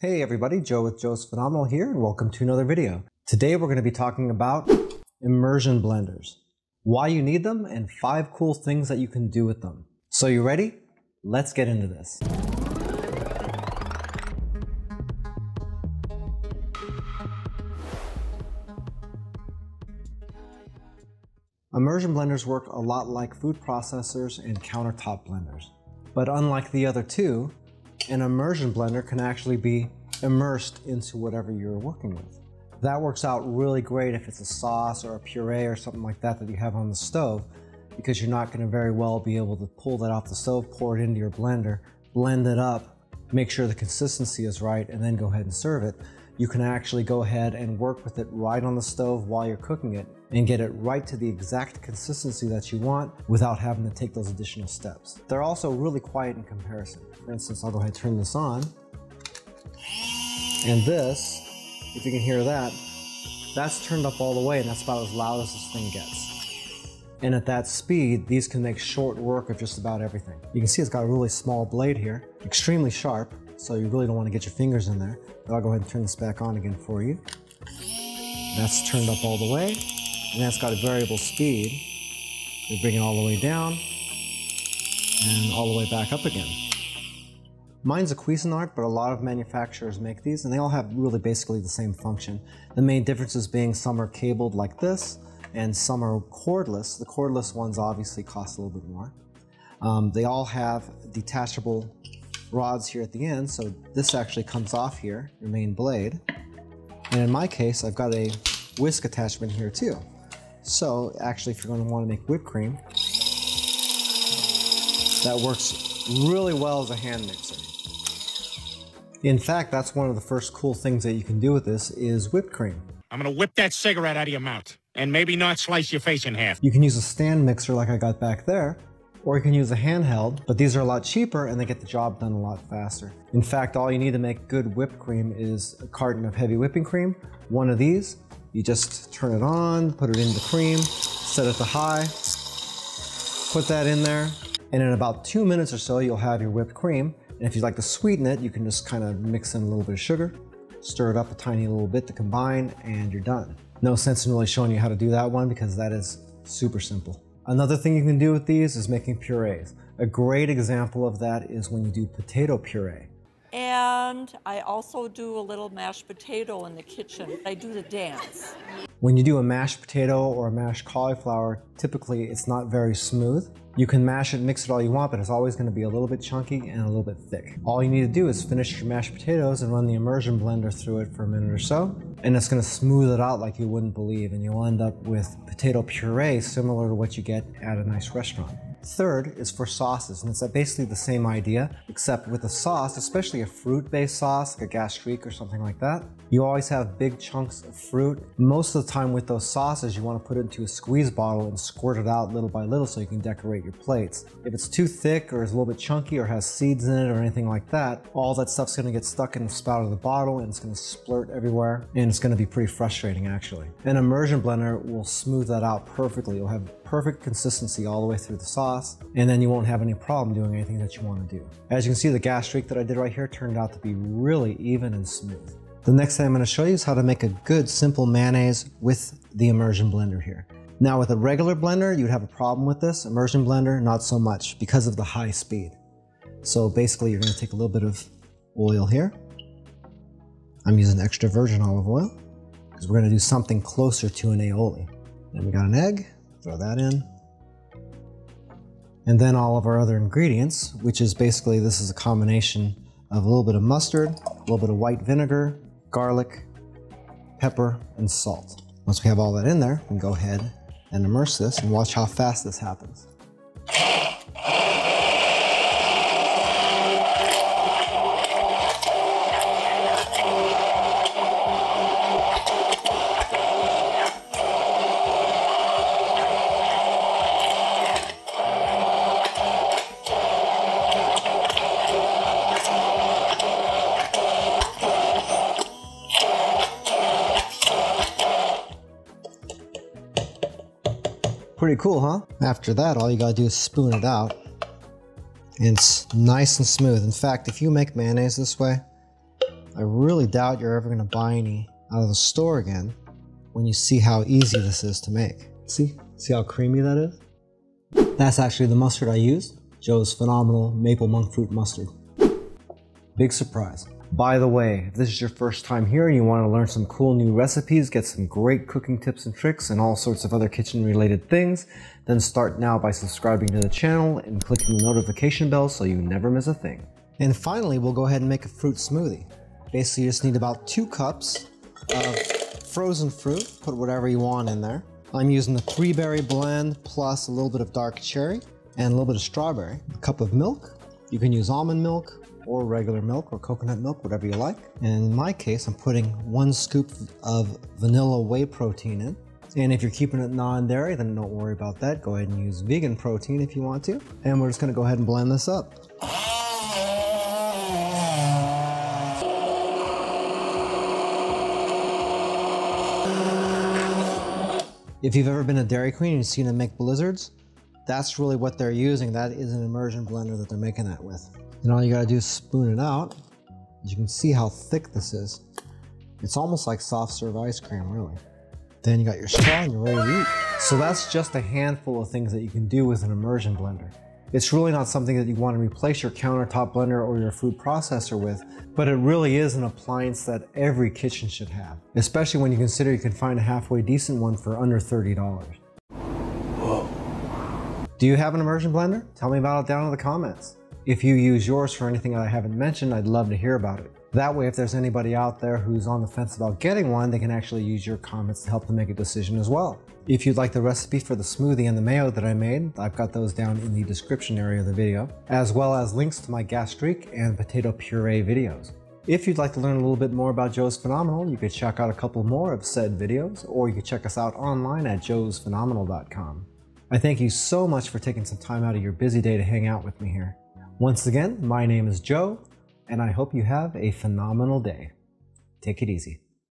Hey everybody, Joe with Joe's Phenomenal here, and welcome to another video. Today we're going to be talking about immersion blenders, why you need them, and 5 cool things that you can do with them. So you ready? Let's get into this. Immersion blenders work a lot like food processors and countertop blenders. But unlike the other two, an immersion blender can actually be immersed into whatever you're working with. That works out really great if it's a sauce or a puree or something like that that you have on the stove, because you're not going to very well be able to pull that off the stove, pour it into your blender, blend it up, make sure the consistency is right, and then go ahead and serve it. You can actually go ahead and work with it right on the stove while you're cooking it and get it right to the exact consistency that you want without having to take those additional steps. They're also really quiet in comparison. For instance, I'll go ahead and turn this on. And this, if you can hear that, that's turned up all the way, and that's about as loud as this thing gets. And at that speed, these can make short work of just about everything. You can see it's got a really small blade here, extremely sharp, so you really don't want to get your fingers in there. But I'll go ahead and turn this back on again for you. That's turned up all the way, and that's got a variable speed. You bring it all the way down, and all the way back up again. Mine's a Cuisinart, but a lot of manufacturers make these, and they all have really basically the same function. The main differences being some are cabled like this, and some are cordless. The cordless ones obviously cost a little bit more. They all have detachable rods here at the end, so this actually comes off here, your main blade. And in my case, I've got a whisk attachment here too. So actually, if you're going to want to make whipped cream, that works really well as a hand mixer. In fact, that's one of the first cool things that you can do with this is whipped cream. I'm gonna whip that cigarette out of your mouth and maybe not slice your face in half. You can use a stand mixer like I got back there, or you can use a handheld, but these are a lot cheaper and they get the job done a lot faster. In fact, all you need to make good whipped cream is a carton of heavy whipping cream, one of these. You just turn it on, put it in the cream, set it to high, put that in there, and in about 2 minutes or so, you'll have your whipped cream. And if you'd like to sweeten it, you can just kind of mix in a little bit of sugar, stir it up a tiny little bit to combine, and you're done. No sense in really showing you how to do that one because that is super simple. Another thing you can do with these is making purees. A great example of that is when you do potato puree. And I also do a little mashed potato in the kitchen. I do the dance. When you do a mashed potato or a mashed cauliflower, typically it's not very smooth. You can mash it, mix it all you want, but it's always going to be a little bit chunky and a little bit thick. All you need to do is finish your mashed potatoes and run the immersion blender through it for a minute or so, and it's going to smooth it out like you wouldn't believe, and you'll end up with potato puree similar to what you get at a nice restaurant. Third is for sauces, and it's basically the same idea, except with a sauce, especially a fruit-based sauce, like a gastrique or something like that. You always have big chunks of fruit. Most of the time with those sauces, you want to put it into a squeeze bottle and squirt it out little by little so you can decorate your plates. If it's too thick or is a little bit chunky or has seeds in it or anything like that, all that stuff's going to get stuck in the spout of the bottle and it's going to splurt everywhere, and it's going to be pretty frustrating actually. An immersion blender will smooth that out perfectly. You'll have perfect consistency all the way through the sauce, and then you won't have any problem doing anything that you want to do. As you can see, the gas streak that I did right here turned out to be really even and smooth. The next thing I'm going to show you is how to make a good simple mayonnaise with the immersion blender here. Now with a regular blender, you'd have a problem with this. Immersion blender, not so much because of the high speed. So basically you're going to take a little bit of oil here. I'm using extra virgin olive oil because we're going to do something closer to an aioli. Then we got an egg. Throw that in. And then all of our other ingredients, which is basically, this is a combination of a little bit of mustard, a little bit of white vinegar, garlic, pepper, and salt. Once we have all that in there, we can go ahead and immerse this and watch how fast this happens. Pretty cool, huh? After that, all you gotta do is spoon it out. And it's nice and smooth. In fact, if you make mayonnaise this way, I really doubt you're ever gonna buy any out of the store again when you see how easy this is to make. See how creamy that is? That's actually the mustard I used, Joe's phenomenal maple monk fruit mustard. Big surprise. By the way, if this is your first time here and you want to learn some cool new recipes, get some great cooking tips and tricks and all sorts of other kitchen related things, then start now by subscribing to the channel and clicking the notification bell so you never miss a thing. And finally, we'll go ahead and make a fruit smoothie. Basically, you just need about 2 cups of frozen fruit. Put whatever you want in there. I'm using the 3-berry blend plus a little bit of dark cherry and a little bit of strawberry. A cup of milk. You can use almond milk or regular milk or coconut milk, whatever you like. And in my case, I'm putting 1 scoop of vanilla whey protein in. And if you're keeping it non-dairy, then don't worry about that. Go ahead and use vegan protein if you want to. And we're just gonna go ahead and blend this up. If you've ever been to Dairy Queen and you've seen them make blizzards, that's really what they're using. That is an immersion blender that they're making that with. And all you gotta do is spoon it out. As you can see how thick this is. It's almost like soft serve ice cream, really. Then you got your straw and you're ready to eat. So that's just a handful of things that you can do with an immersion blender. It's really not something that you want to replace your countertop blender or your food processor with, but it really is an appliance that every kitchen should have, especially when you consider you can find a halfway decent one for under $30. Whoa. Do you have an immersion blender? Tell me about it down in the comments. If you use yours for anything that I haven't mentioned, I'd love to hear about it. That way, if there's anybody out there who's on the fence about getting one, they can actually use your comments to help them make a decision as well. If you'd like the recipe for the smoothie and the mayo that I made, I've got those down in the description area of the video, as well as links to my gastrique and potato puree videos. If you'd like to learn a little bit more about Joe's Phenomenal, you could check out a couple more of said videos, or you could check us out online at joesphenomenal.com. I thank you so much for taking some time out of your busy day to hang out with me here. Once again, my name is Joe, and I hope you have a phenomenal day. Take it easy.